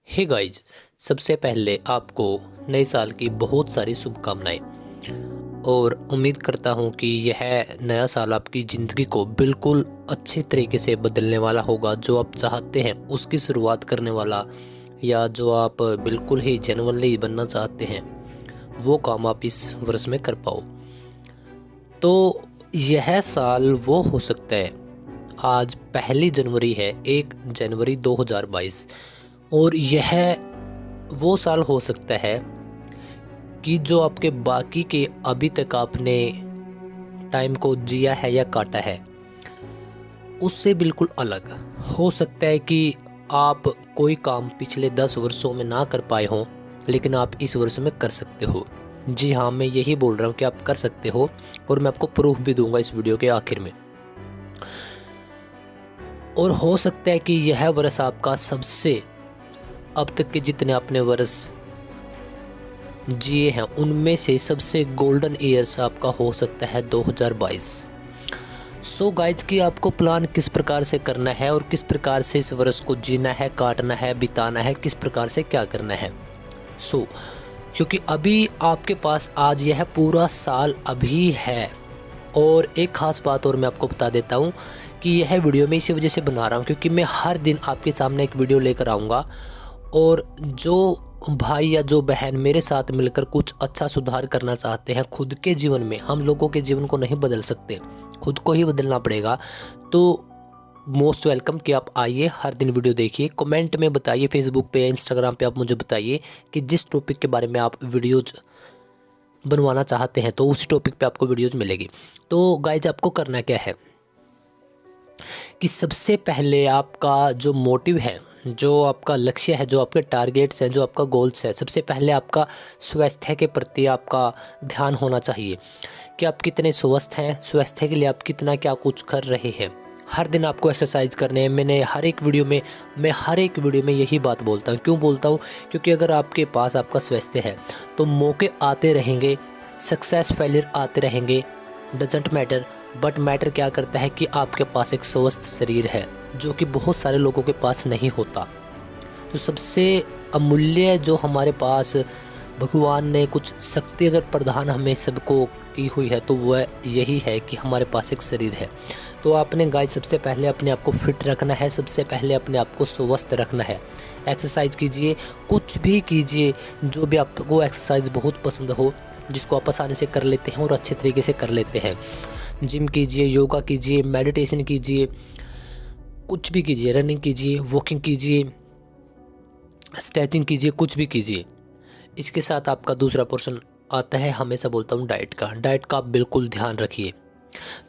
Hey guys, सबसे पहले आपको नए साल की बहुत सारी शुभकामनाएं और उम्मीद करता हूं कि यह नया साल आपकी ज़िंदगी को बिल्कुल अच्छे तरीके से बदलने वाला होगा। जो आप चाहते हैं उसकी शुरुआत करने वाला, या जो आप बिल्कुल ही जेन्युइनली बनना चाहते हैं वो काम आप इस वर्ष में कर पाओ। तो यह साल वो हो सकता है, आज 1 जनवरी है, 1 जनवरी 2022, और यह वो साल हो सकता है कि जो आपके बाकी के अभी तक आपने टाइम को जिया है या काटा है उससे बिल्कुल अलग हो सकता है। कि आप कोई काम पिछले 10 वर्षों में ना कर पाए हों, लेकिन आप इस वर्ष में कर सकते हो। जी हाँ, मैं यही बोल रहा हूँ कि आप कर सकते हो, और मैं आपको प्रूफ भी दूंगा इस वीडियो के आखिर में। और हो सकता है कि यह वर्ष आपका सबसे, अब तक के जितने आपने वर्ष जिए हैं उनमें से सबसे गोल्डन ईयर्स आपका हो सकता है 2022। सो गाइज, कि आपको प्लान किस प्रकार से करना है और किस प्रकार से इस वर्ष को जीना है, काटना है, बिताना है, किस प्रकार से क्या करना है। क्योंकि अभी आपके पास आज यह पूरा साल अभी है। और एक ख़ास बात और मैं आपको बता देता हूँ कि यह वीडियो मैं इसी वजह से बना रहा हूँ क्योंकि मैं हर दिन आपके सामने एक वीडियो लेकर आऊँगा, और जो भाई या जो बहन मेरे साथ मिलकर कुछ अच्छा सुधार करना चाहते हैं खुद के जीवन में, हम लोगों के जीवन को नहीं बदल सकते, खुद को ही बदलना पड़ेगा। तो मोस्ट वेलकम कि आप आइए, हर दिन वीडियो देखिए, कमेंट में बताइए, फेसबुक पे, इंस्टाग्राम पे आप मुझे बताइए कि जिस टॉपिक के बारे में आप वीडियोज़ बनवाना चाहते हैं तो उस टॉपिक पे आपको वीडियोज़ मिलेगी। तो गाइज, आपको करना क्या है कि सबसे पहले आपका जो मोटिव है, जो आपका लक्ष्य है, जो आपके टारगेट्स हैं, जो आपका गोल्स है, सबसे पहले आपका स्वास्थ्य के प्रति आपका ध्यान होना चाहिए कि आप कितने स्वस्थ हैं, स्वास्थ्य के लिए आप कितना क्या कुछ कर रहे हैं। हर दिन आपको एक्सरसाइज करने हैं। मैं हर एक वीडियो में यही बात बोलता हूँ। क्यों बोलता हूँ? क्योंकि अगर आपके पास आपका स्वास्थ्य है तो मौके आते रहेंगे, सक्सेस फेलियर आते रहेंगे, डजेंट मैटर। बट मैटर क्या करता है कि आपके पास एक स्वस्थ शरीर है, जो कि बहुत सारे लोगों के पास नहीं होता। तो सबसे अमूल्य जो हमारे पास भगवान ने कुछ शक्ति अगर प्रदान हमें सबको की हुई है तो वह यही है कि हमारे पास एक शरीर है। तो आपने गाइस सबसे पहले अपने आप को फिट रखना है, सबसे पहले अपने आप को स्वस्थ रखना है। एक्सरसाइज कीजिए, कुछ भी कीजिए, जो भी आपको एक्सरसाइज बहुत पसंद हो, जिसको आप आसानी से कर लेते हैं और अच्छे तरीके से कर लेते हैं। जिम कीजिए, योगा कीजिए, मेडिटेशन कीजिए, कुछ भी कीजिए, रनिंग कीजिए, वॉकिंग कीजिए, स्ट्रेचिंग कीजिए, कुछ भी कीजिए। इसके साथ आपका दूसरा पोर्शन आता है, हमेशा बोलता हूँ, डाइट का आप बिल्कुल ध्यान रखिए।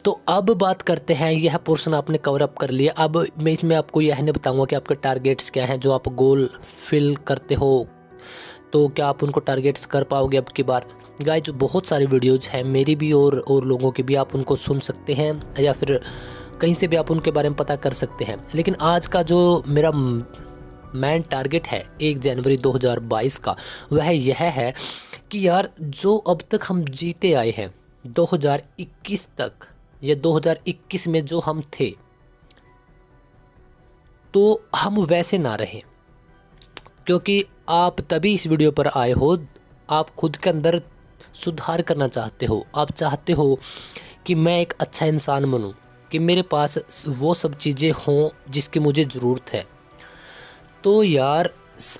तो अब बात करते हैं, यह पोर्शन आपने कवर अप कर लिया। अब मैं इसमें आपको यह नहीं बताऊंगा कि आपके टारगेट्स क्या हैं, जो आप गोल फिल करते हो तो क्या आप उनको टारगेट्स कर पाओगे अब की बार। गाइस, जो बहुत सारी वीडियोज़ हैं मेरी भी और लोगों की भी, आप उनको सुन सकते हैं या फिर कहीं से भी आप उनके बारे में पता कर सकते हैं। लेकिन आज का जो मेरा मेन टारगेट है 1 जनवरी 2022 का, वह यह है कि यार, जो अब तक हम जीते आए हैं 2021 तक, या 2021 में जो हम थे, तो हम वैसे ना रहें। क्योंकि आप तभी इस वीडियो पर आए हो, आप खुद के अंदर सुधार करना चाहते हो। आप चाहते हो कि मैं एक अच्छा इंसान बनूं, कि मेरे पास वो सब चीज़ें हों जिसकी मुझे ज़रूरत है। तो यार,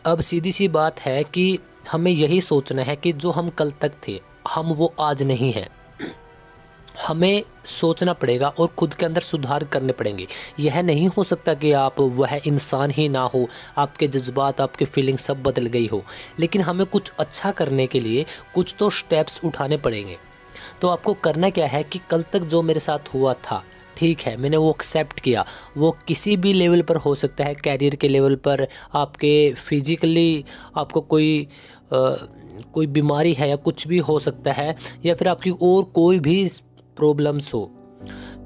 अब सीधी सी बात है कि हमें यही सोचना है कि जो हम कल तक थे, हम वो आज नहीं हैं। हमें सोचना पड़ेगा और खुद के अंदर सुधार करने पड़ेंगे। यह नहीं हो सकता कि आप वह इंसान ही ना हो, आपके जज्बात, आपके फीलिंग सब बदल गई हो। लेकिन हमें कुछ अच्छा करने के लिए कुछ तो स्टेप्स उठाने पड़ेंगे। तो आपको करना क्या है कि कल तक जो मेरे साथ हुआ था, ठीक है, मैंने वो एक्सेप्ट किया। वो किसी भी लेवल पर हो सकता है, कैरियर के लेवल पर, आपके फिजिकली आपको कोई बीमारी है या कुछ भी हो सकता है, या फिर आपकी और कोई भी प्रॉब्लम्स हो।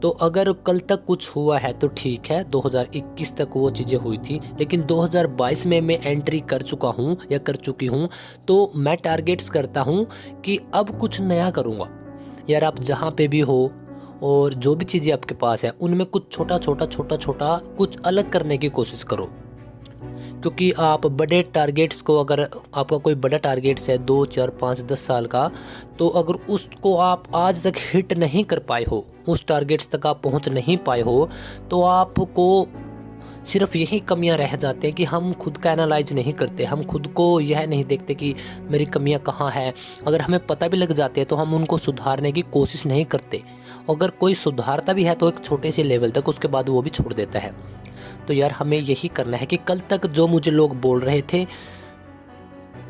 तो अगर कल तक कुछ हुआ है तो ठीक है, 2021 तक वो चीज़ें हुई थी, लेकिन 2022 में मैं एंट्री कर चुका हूँ या कर चुकी हूँ। तो मैं टारगेट्स करता हूँ कि अब कुछ नया करूँगा। यार, आप जहाँ पे भी हो और जो भी चीज़ें आपके पास है, उनमें कुछ छोटा छोटा कुछ अलग करने की कोशिश करो। क्योंकि आप बड़े टारगेट्स को, अगर आपका कोई बड़ा टारगेट्स है 2, 4, 5, 10 साल का, तो अगर उसको आप आज तक हिट नहीं कर पाए हो, उस टारगेट्स तक आप पहुंच नहीं पाए हो, तो आपको सिर्फ यही कमियां रह जाते हैं कि हम खुद का एनालाइज नहीं करते, हम खुद को यह नहीं देखते कि मेरी कमियां कहाँ हैं। अगर हमें पता भी लग जाती है तो हम उनको सुधारने की कोशिश नहीं करते। अगर कोई सुधारता भी है तो एक छोटे से लेवल तक, उसके बाद वो भी छोड़ देता है। तो यार हमें यही करना है कि कल तक जो मुझे लोग बोल रहे थे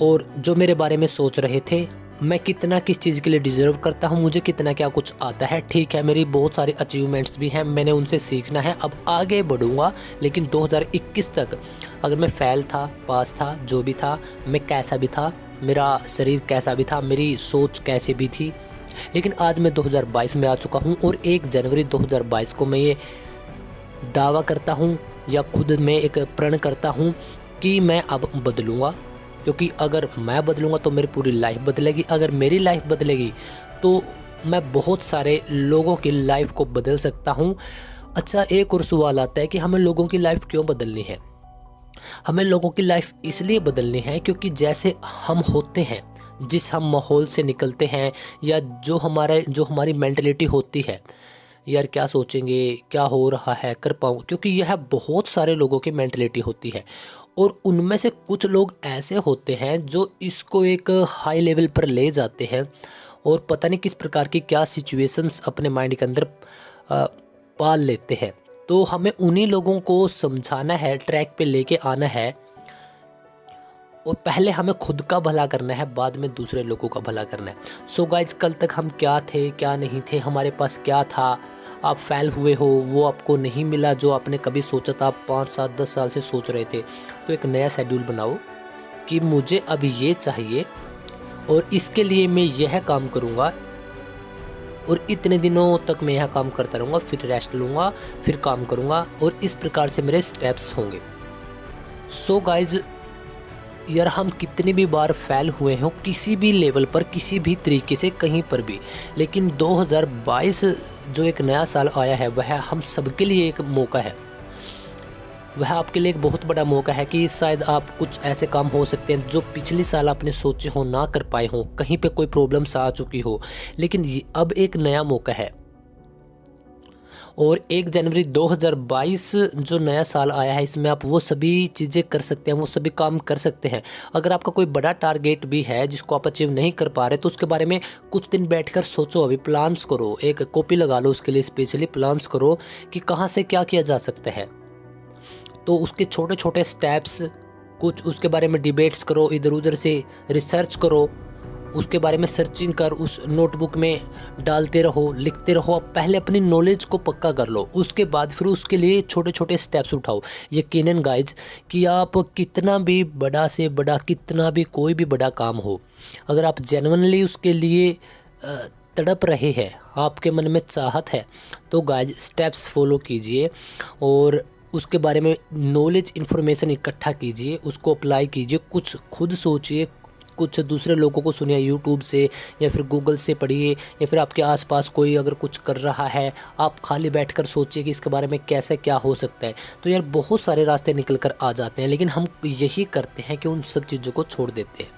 और जो मेरे बारे में सोच रहे थे, मैं कितना किस चीज़ के लिए डिज़र्व करता हूँ, मुझे कितना क्या कुछ आता है, ठीक है मेरी बहुत सारी अचीवमेंट्स भी हैं, मैंने उनसे सीखना है, अब आगे बढ़ूँगा। लेकिन 2021 तक अगर मैं फेल था, पास था, जो भी था, मैं कैसा भी था, मेरा शरीर कैसा भी था, मेरी सोच कैसी भी थी, लेकिन आज मैं 2022 में आ चुका हूँ और 1 जनवरी 2022 को मैं ये दावा करता हूँ या खुद में एक प्रण करता हूँ कि मैं अब बदलूँगा। क्योंकि अगर मैं बदलूँगा तो मेरी पूरी लाइफ बदलेगी, अगर मेरी लाइफ बदलेगी तो मैं बहुत सारे लोगों की लाइफ को बदल सकता हूँ। अच्छा, एक और सवाल आता है कि हमें लोगों की लाइफ क्यों बदलनी है? हमें लोगों की लाइफ इसलिए बदलनी है क्योंकि जैसे हम होते हैं, जिस हम माहौल से निकलते हैं, या जो हमारी मेंटलिटी होती है, यार क्या सोचेंगे, क्या हो रहा है, कर पाऊँ, क्योंकि यह बहुत सारे लोगों की मेंटलिटी होती है। और उनमें से कुछ लोग ऐसे होते हैं जो इसको एक हाई लेवल पर ले जाते हैं और पता नहीं किस प्रकार की क्या सिचुएशंस अपने माइंड के अंदर पाल लेते हैं। तो हमें उन्हीं लोगों को समझाना है, ट्रैक पे लेके आना है, और पहले हमें खुद का भला करना है, बाद में दूसरे लोगों का भला करना है। सो गाइज, कल तक हम क्या थे, क्या नहीं थे, हमारे पास क्या था, आप फेल हुए हो, वो आपको नहीं मिला जो आपने कभी सोचा था, आप 5, 7, 10 साल से सोच रहे थे, तो एक नया शेड्यूल बनाओ कि मुझे अभी ये चाहिए और इसके लिए मैं यह काम करूँगा और इतने दिनों तक मैं यह काम करता रहूँगा, फिर रेस्ट लूँगा, फिर काम करूँगा, और इस प्रकार से मेरे स्टेप्स होंगे। सो गाइज, यार हम कितनी भी बार फेल हुए हों किसी भी लेवल पर, किसी भी तरीके से, कहीं पर भी, लेकिन 2022 जो एक नया साल आया है वह हम सबके लिए एक मौका है। वह आपके लिए एक बहुत बड़ा मौका है कि शायद आप कुछ ऐसे काम हो सकते हैं जो पिछले साल आपने सोचे हो, ना कर पाए हों, कहीं पे कोई प्रॉब्लम्स आ चुकी हो, लेकिन अब एक नया मौका है। और 1 जनवरी 2022 जो नया साल आया है, इसमें आप वो सभी चीज़ें कर सकते हैं, वो सभी काम कर सकते हैं। अगर आपका कोई बड़ा टारगेट भी है जिसको आप अचीव नहीं कर पा रहे, तो उसके बारे में कुछ दिन बैठकर सोचो, अभी प्लान्स करो, एक कॉपी लगा लो उसके लिए, स्पेशली प्लान्स करो कि कहाँ से क्या किया जा सकता है। तो उसके छोटे छोटे स्टेप्स, कुछ उसके बारे में डिबेट्स करो, इधर उधर से रिसर्च करो, उसके बारे में सर्चिंग कर उस नोटबुक में डालते रहो, लिखते रहो। आप पहले अपनी नॉलेज को पक्का कर लो, उसके बाद फिर उसके लिए छोटे छोटे स्टेप्स उठाओ। यकीनन गाइज कि आप कितना भी बड़ा से बड़ा, कितना भी कोई भी बड़ा काम हो, अगर आप जेन्युइनली उसके लिए तड़प रहे हैं, आपके मन में चाहत है, तो गाइज स्टेप्स फॉलो कीजिए और उसके बारे में नॉलेज इन्फॉर्मेशन इकट्ठा कीजिए, उसको अप्लाई कीजिए, कुछ खुद सोचिए, कुछ दूसरे लोगों को सुनिए यूट्यूब से या फिर गूगल से पढ़िए, या फिर आपके आसपास कोई अगर कुछ कर रहा है, आप खाली बैठकर सोचिए कि इसके बारे में कैसे क्या हो सकता है। तो यार बहुत सारे रास्ते निकल कर आ जाते हैं, लेकिन हम यही करते हैं कि उन सब चीज़ों को छोड़ देते हैं।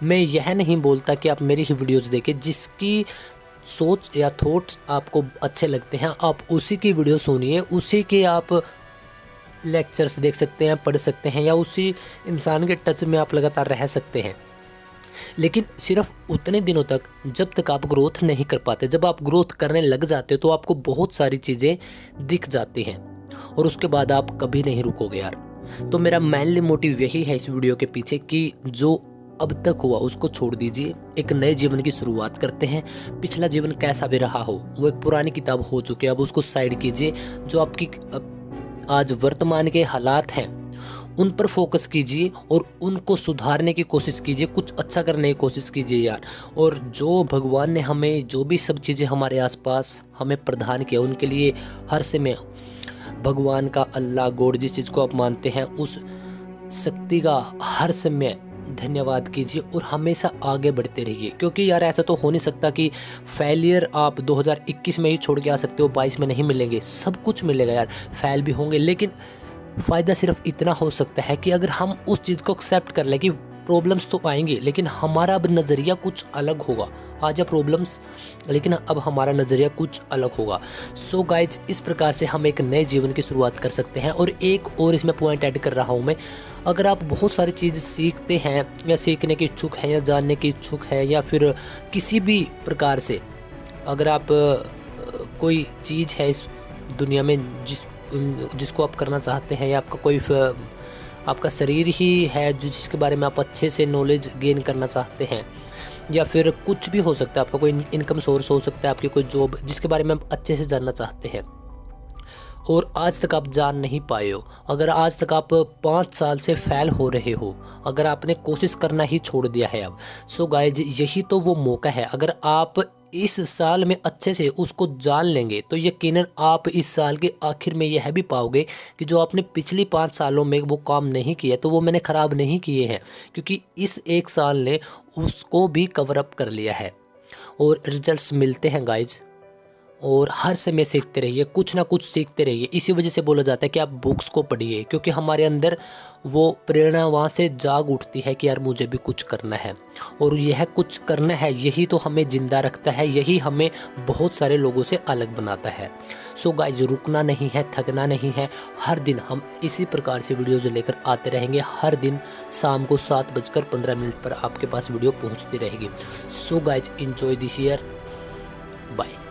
मैं यह नहीं बोलता कि आप मेरी ही वीडियोज़ देखें, जिसकी सोच या थॉट्स आपको अच्छे लगते हैं आप उसी की वीडियो सुनिए, उसी के आप लेक्चर्स देख सकते हैं, पढ़ सकते हैं, या उसी इंसान के टच में आप लगातार रह सकते हैं। लेकिन सिर्फ उतने दिनों तक जब तक आप ग्रोथ नहीं कर पाते। जब आप ग्रोथ करने लग जाते हो तो आपको बहुत सारी चीज़ें दिख जाती हैं और उसके बाद आप कभी नहीं रुकोगे यार। तो मेरा मेनली मोटिव यही है इस वीडियो के पीछे कि जो अब तक हुआ उसको छोड़ दीजिए, एक नए जीवन की शुरुआत करते हैं। पिछला जीवन कैसा भी रहा हो वो एक पुरानी किताब हो चुकी है, अब उसको साइड कीजिए। जो आपकी आज वर्तमान के हालात हैं उन पर फोकस कीजिए और उनको सुधारने की कोशिश कीजिए, कुछ अच्छा करने की कोशिश कीजिए यार। और जो भगवान ने हमें जो भी सब चीज़ें हमारे आसपास हमें प्रदान किया, उनके लिए हर समय भगवान का, अल्लाह, गॉड, जिस चीज़ को आप मानते हैं उस शक्ति का हर समय धन्यवाद कीजिए और हमेशा आगे बढ़ते रहिए। क्योंकि यार ऐसा तो हो नहीं सकता कि फेलियर आप 2021 में ही छोड़ के आ सकते हो, 22 में नहीं मिलेंगे। सब कुछ मिलेगा यार, फेल भी होंगे, लेकिन फ़ायदा सिर्फ इतना हो सकता है कि अगर हम उस चीज़ को एक्सेप्ट कर लें कि प्रॉब्लम्स तो आएंगे लेकिन हमारा अब नज़रिया कुछ अलग होगा। आज है प्रॉब्लम्स लेकिन अब हमारा नज़रिया कुछ अलग होगा। सो गाइज, इस प्रकार से हम एक नए जीवन की शुरुआत कर सकते हैं। और एक और इसमें पॉइंट ऐड कर रहा हूँ मैं, अगर आप बहुत सारी चीज़ सीखते हैं या सीखने की इच्छुक हैं या जानने की इच्छुक हैं या फिर किसी भी प्रकार से अगर आप कोई चीज़ है इस दुनिया में जिसको आप करना चाहते हैं, या आपका कोई आपका शरीर ही है जिसके बारे में आप अच्छे से नॉलेज गेन करना चाहते हैं, या फिर कुछ भी हो सकता है, आपका कोई इनकम सोर्स हो सकता है, आपकी कोई जॉब जिसके बारे में आप अच्छे से जानना चाहते हैं और आज तक आप जान नहीं पाए हो, अगर आज तक आप 5 साल से फेल हो रहे हो, अगर आपने कोशिश करना ही छोड़ दिया है अब, सो गाइज यही तो वो मौका है। अगर आप इस साल में अच्छे से उसको जान लेंगे तो यकीनन आप इस साल के आखिर में यह भी पाओगे कि जो आपने पिछली 5 सालों में वो काम नहीं किया तो वो मैंने ख़राब नहीं किए हैं, क्योंकि इस एक साल ने उसको भी कवर अप कर लिया है। और रिजल्ट्स मिलते हैं गाइज, और हर समय सीखते रहिए, कुछ ना कुछ सीखते रहिए। इसी वजह से बोला जाता है कि आप बुक्स को पढ़िए, क्योंकि हमारे अंदर वो प्रेरणा वहाँ से जाग उठती है कि यार मुझे भी कुछ करना है, और यह कुछ करना है यही तो हमें ज़िंदा रखता है, यही हमें बहुत सारे लोगों से अलग बनाता है। सो गाइज, रुकना नहीं है, थकना नहीं है, हर दिन हम इसी प्रकार से वीडियोज़ लेकर आते रहेंगे। हर दिन शाम को 7:15 पर आपके पास वीडियो पहुँचती रहेगी। So guys, enjoy this year, bye.